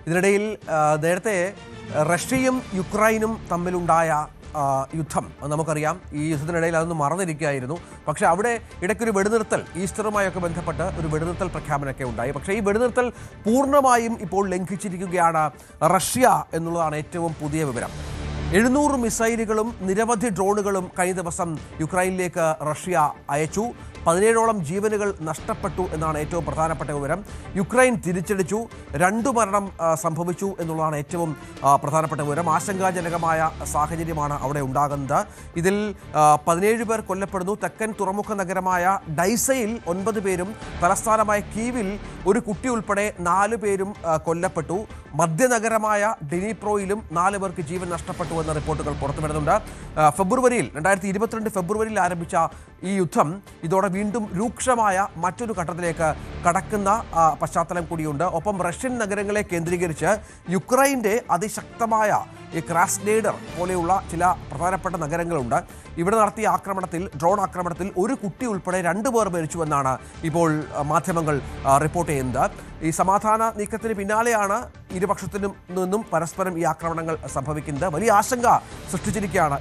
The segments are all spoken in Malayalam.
ഇതിനിടയിൽ നേരത്തെ റഷ്യയും യുക്രൈനും തമ്മിലുണ്ടായ യുദ്ധം നമുക്കറിയാം. ഈ യുദ്ധത്തിനിടയിൽ അതൊന്നും മറന്നിരിക്കുകയായിരുന്നു. പക്ഷേ അവിടെ ഇടയ്ക്കൊരു വെടിനിർത്തൽ, ഈസ്റ്ററുമായൊക്കെ ബന്ധപ്പെട്ട് ഒരു വെടിനിർത്തൽ പ്രഖ്യാപനമൊക്കെ ഉണ്ടായി. പക്ഷേ ഈ വെടിനിർത്തൽ പൂർണ്ണമായും ഇപ്പോൾ ലംഘിച്ചിരിക്കുകയാണ് റഷ്യ എന്നുള്ളതാണ് ഏറ്റവും പുതിയ വിവരം. 700 മിസൈലുകളും നിരവധി ഡ്രോണുകളും കഴിഞ്ഞ ദിവസം യുക്രൈനിലേക്ക് റഷ്യ അയച്ചു. 17ഓളം ജീവനുകൾ നഷ്ടപ്പെട്ടു എന്നാണ് ഏറ്റവും പ്രധാനപ്പെട്ട വിവരം. യുക്രൈൻ തിരിച്ചടിച്ചു. 2 മരണം സംഭവിച്ചു എന്നുള്ളതാണ് ഏറ്റവും പ്രധാനപ്പെട്ട വിവരം. ആശങ്കാജനകമായ സാഹചര്യമാണ് അവിടെ ഉണ്ടാകുന്നത്. ഇതിൽ 17 പേർ കൊല്ലപ്പെടുന്നു. തെക്കൻ തുറമുഖ നഗരമായ ഡൈസയിൽ 9 പേരും തലസ്ഥാനമായ കീവിൽ ഒരു കുട്ടി ഉൾപ്പെടെ 4 പേരും കൊല്ലപ്പെട്ടു. മധ്യനഗരമായ ഡെനിപ്രോയിലും 4 പേർക്ക് ജീവൻ നഷ്ടപ്പെട്ടു എന്ന റിപ്പോർട്ടുകൾ പുറത്തുവരുന്നുണ്ട്. 2022 ഫെബ്രുവരിയിൽ ആരംഭിച്ച ഈ യുദ്ധം ഇതോടെ വീണ്ടും രൂക്ഷമായ മറ്റൊരു ഘട്ടത്തിലേക്ക് കടക്കുന്ന പശ്ചാത്തലം കൂടിയുണ്ട്. ഒപ്പം റഷ്യൻ നഗരങ്ങളെ കേന്ദ്രീകരിച്ച് യുക്രൈൻ്റെ അതിശക്തമായ ഈ ക്രാസ്നേഡർ പോലെയുള്ള ചില പ്രധാനപ്പെട്ട നഗരങ്ങളുണ്ട്. ഇവിടെ നടത്തിയ ഡ്രോൺ ആക്രമണത്തിൽ ഒരു കുട്ടി ഉൾപ്പെടെ 2 പേർ മരിച്ചുവെന്നാണ് ഇപ്പോൾ മാധ്യമങ്ങൾ റിപ്പോർട്ട് ചെയ്യുന്നത്. ഈ സമാധാന നീക്കത്തിന് പിന്നാലെയാണ് ഇരുപക്ഷത്തിനും നിന്നും പരസ്പരം ഈ ആക്രമണങ്ങൾ സംഭവിക്കുന്നത്. വലിയ ആശങ്ക സൃഷ്ടിച്ചിരിക്കുകയാണ്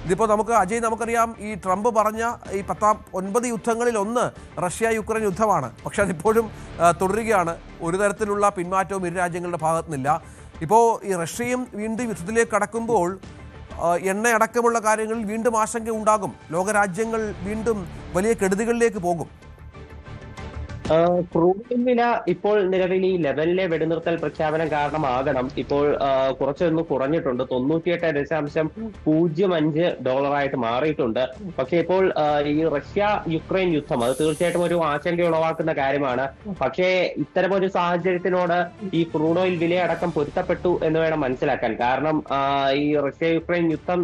ഇതിപ്പോൾ നമുക്കറിയാം, ഈ ട്രംപ് പറഞ്ഞ ഈ 9 യുദ്ധങ്ങളിൽ ഒന്ന് റഷ്യ യുക്രൈൻ യുദ്ധമാണ്. പക്ഷെ അതിപ്പോഴും തുടരുകയാണ്. ഒരു തരത്തിലുള്ള പിന്മാറ്റവും ഇരു രാജ്യങ്ങളുടെ ഭാഗത്തു നിന്നില്ല. ഇപ്പോൾ ഈ റഷ്യയും വീണ്ടും യുദ്ധത്തിലേക്ക് കടക്കുമ്പോൾ എണ്ണയടക്കമുള്ള കാര്യങ്ങളിൽ വീണ്ടും ആശങ്ക ഉണ്ടാകും. ലോകരാജ്യങ്ങൾ വീണ്ടും വലിയ കെടുതികളിലേക്ക് പോകും. ക്രൂഡ് വില ഇപ്പോൾ നിലവിൽ ഈ ലെവലിലെ വെടിനിർത്തൽ പ്രഖ്യാപനം കാരണമാകണം ഇപ്പോൾ കുറച്ചൊന്ന് കുറഞ്ഞിട്ടുണ്ട്. $98.05 മാറിയിട്ടുണ്ട്. പക്ഷേ ഇപ്പോൾ ഈ റഷ്യ യുക്രൈൻ യുദ്ധം അത് തീർച്ചയായിട്ടും ഒരു ആശങ്ക ഉളവാക്കുന്ന കാര്യമാണ്. പക്ഷേ ഇത്തരമൊരു സാഹചര്യത്തിനോട് ഈ ക്രൂഡ് ഓയിൽ വിലയടക്കം പൊരുത്തപ്പെട്ടു എന്ന് വേണം മനസ്സിലാക്കാൻ. കാരണം ഈ റഷ്യ യുക്രൈൻ യുദ്ധം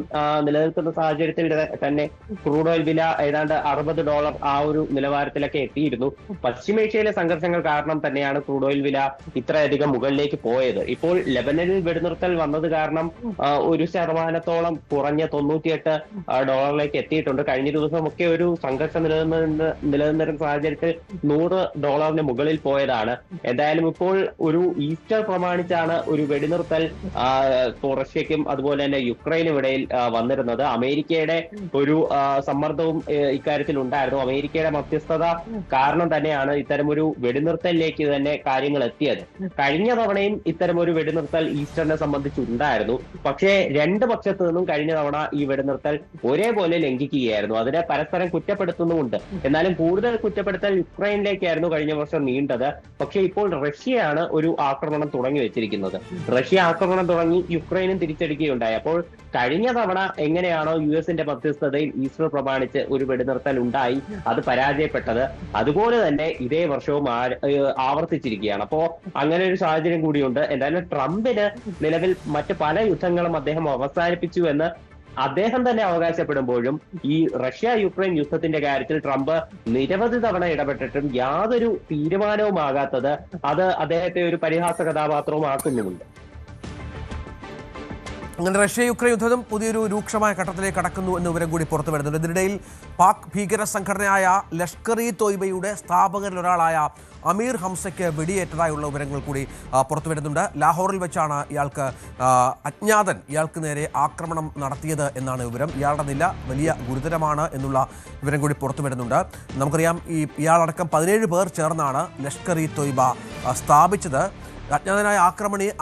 നിലനിൽക്കുന്ന സാഹചര്യത്തിൽ തന്നെ ക്രൂഡ് ഓയിൽ വില ഏതാണ്ട് $60 ആ ഒരു നിലവാരത്തിലൊക്കെ എത്തിയിരുന്നു. പശ്ചിമേഷ്യയിലെ സംഘർഷങ്ങൾ കാരണം തന്നെയാണ് ക്രൂഡ് ഓയിൽ വില ഇത്രയധികം മുകളിലേക്ക് പോയത്. ഇപ്പോൾ ലെബനനിൽ വെടിനിർത്തൽ വന്നത് കാരണം 1% കുറഞ്ഞ $98 എത്തിയിട്ടുണ്ട്. കഴിഞ്ഞ ദിവസമൊക്കെ ഒരു സംഘർഷം നിലനിന്നിരുന്ന സാഹചര്യത്തിൽ $100 മുകളിൽ പോയതാണ്. എന്തായാലും ഇപ്പോൾ ഒരു ഈസ്റ്റർ പ്രമാണിച്ചാണ് ഒരു വെടിനിർത്തൽ റഷ്യക്കും അതുപോലെ തന്നെ യുക്രൈനും ഇടയിൽ വന്നിരുന്നത്. അമേരിക്കയുടെ ഒരു സമ്മർദ്ദവും ഇക്കാര്യത്തിൽ ഉണ്ടായിരുന്നു. അമേരിക്കയുടെ മധ്യസ്ഥത കാരണം തന്നെയാണ് ഇത്തരമൊരു വെടിനിർത്തലിലേക്ക് തന്നെ കാര്യങ്ങൾ എത്തിയത്. കഴിഞ്ഞ തവണയും ഇത്തരമൊരു വെടിനിർത്തൽ ഈസ്റ്ററിനെ സംബന്ധിച്ചുണ്ടായിരുന്നു. പക്ഷേ 2 പക്ഷത്തു നിന്നും കഴിഞ്ഞ തവണ ഈ വെടിനിർത്തൽ ഒരേപോലെ ലംഘിക്കുകയായിരുന്നു. അതിനെ പരസ്പരം കുറ്റപ്പെടുത്തുന്നുമുണ്ട്. എന്നാലും കൂടുതൽ കുറ്റപ്പെടുത്തൽ യുക്രൈനിലേക്കായിരുന്നു കഴിഞ്ഞ വർഷം നീണ്ടത്. പക്ഷേ ഇപ്പോൾ റഷ്യയാണ് ഒരു ആക്രമണം തുടങ്ങി വെച്ചിരിക്കുന്നത്. റഷ്യ ആക്രമണം തുടങ്ങി യുക്രൈനും തിരിച്ചടിക്കുകയുണ്ടായി. അപ്പോൾ കഴിഞ്ഞ തവണ എങ്ങനെയാണോ US-ന്റെ മധ്യസ്ഥതയിൽ ഈസ്റ്റർ പ്രമാണിച്ച് ഒരു വെടിനിർത്തൽ ഉണ്ടായി അത് പരാജയപ്പെട്ടത്, അതുപോലെ തന്നെ ഇതേ വർഷവും ആവർത്തിച്ചിരിക്കുകയാണ്. അപ്പോ അങ്ങനെ ഒരു സാഹചര്യം കൂടിയുണ്ട്. എന്തായാലും ട്രംപിന് നിലവിൽ മറ്റ് പല യുദ്ധങ്ങളും അദ്ദേഹം അവസാനിപ്പിച്ചു എന്ന് അദ്ദേഹം തന്നെ അവകാശപ്പെടുമ്പോഴും ഈ റഷ്യ യുക്രൈൻ യുദ്ധത്തിന്റെ കാര്യത്തിൽ ട്രംപ് നിരവധി തവണ ഇടപെട്ടിട്ടും യാതൊരു തീരുമാനവും ആകാത്തത് അത് അദ്ദേഹത്തെ ഒരു പരിഹാസ കഥാപാത്രവും ആക്കുന്നുമുണ്ട്. അങ്ങനെ റഷ്യ യുക്രൈൻ യുദ്ധം പുതിയൊരു രൂക്ഷമായ ഘട്ടത്തിലേക്ക് കടക്കുന്നു എന്ന വിവരം കൂടി പുറത്തു വരുന്നുണ്ട്. ഇതിനിടയിൽ പാക് ഭീകര സംഘടനയായ ലഷ്കർ-ഇ-തോയ്ബയുടെ സ്ഥാപകരിൽ ഒരാളായ അമീർ ഹംസയ്ക്ക് വെടിയേറ്റതായുള്ള വിവരങ്ങൾ കൂടി പുറത്തു വരുന്നുണ്ട്. ലാഹോറിൽ വെച്ചാണ് ഇയാൾക്ക് നേരെ ആക്രമണം നടത്തിയത് എന്നാണ് വിവരം. ഇയാളുടെ നില വലിയ ഗുരുതരമാണ് എന്നുള്ള വിവരം കൂടി പുറത്തു വരുന്നുണ്ട്. നമുക്കറിയാം, ഇയാളടക്കം 17 പേർ ചേർന്നാണ് ലഷ്കർ-ഇ-തോയ്ബ സ്ഥാപിച്ചത്. അജ്ഞാതനായ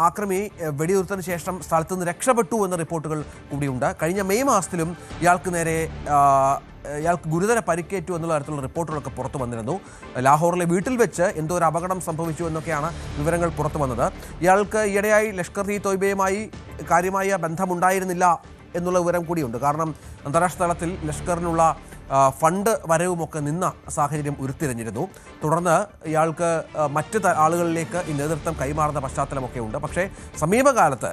ആക്രമി വെടിയുതിർത്തതിന് ശേഷം സ്ഥലത്ത് നിന്ന് രക്ഷപ്പെട്ടു എന്ന റിപ്പോർട്ടുകൾ കൂടിയുണ്ട്. കഴിഞ്ഞ മെയ് മാസത്തിലും ഇയാൾക്ക് ഗുരുതര പരിക്കേറ്റു എന്നുള്ള തരത്തിലുള്ള റിപ്പോർട്ടുകളൊക്കെ പുറത്തു വന്നിരുന്നു. ലാഹോറിലെ വീട്ടിൽ വെച്ച് എന്തോ ഒരു അപകടം സംഭവിച്ചു എന്നൊക്കെയാണ് വിവരങ്ങൾ പുറത്തു വന്നത്. ഇയാൾക്ക് ഈയിടെയായി ലഷ്കർ-ഇ-തോയ്ബയുമായി കാര്യമായ ബന്ധമുണ്ടായിരുന്നില്ല എന്നുള്ള വിവരം കൂടിയുണ്ട്. കാരണം അന്താരാഷ്ട്ര തലത്തിൽ ലഷ്കറിനുള്ള ഫണ്ട് വരവുമൊക്കെ നിന്ന സാഹചര്യം ഉരുത്തിരിഞ്ഞിരുന്നു. തുടർന്ന് ഇയാൾക്ക് മറ്റ് ആളുകളിലേക്ക് ഈ നേതൃത്വം കൈമാറുന്ന പശ്ചാത്തലമൊക്കെ ഉണ്ട്. പക്ഷേ സമീപകാലത്ത്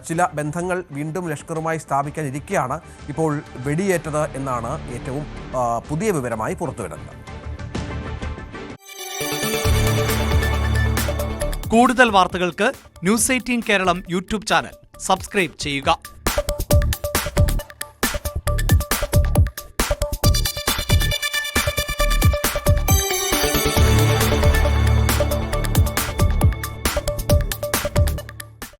ചില ബന്ധങ്ങൾ വീണ്ടും ലഷ്കറുമായി സ്ഥാപിക്കാനിരിക്കെയാണ് ഇപ്പോൾ വെടിയേറ്റത് എന്നാണ് ഏറ്റവും പുതിയ വിവരമായി പുറത്തുവരുന്നത്. കൂടുതൽ വാർത്തകൾക്ക് news 18 Keralam YouTube channel subscribe ചെയ്യുക.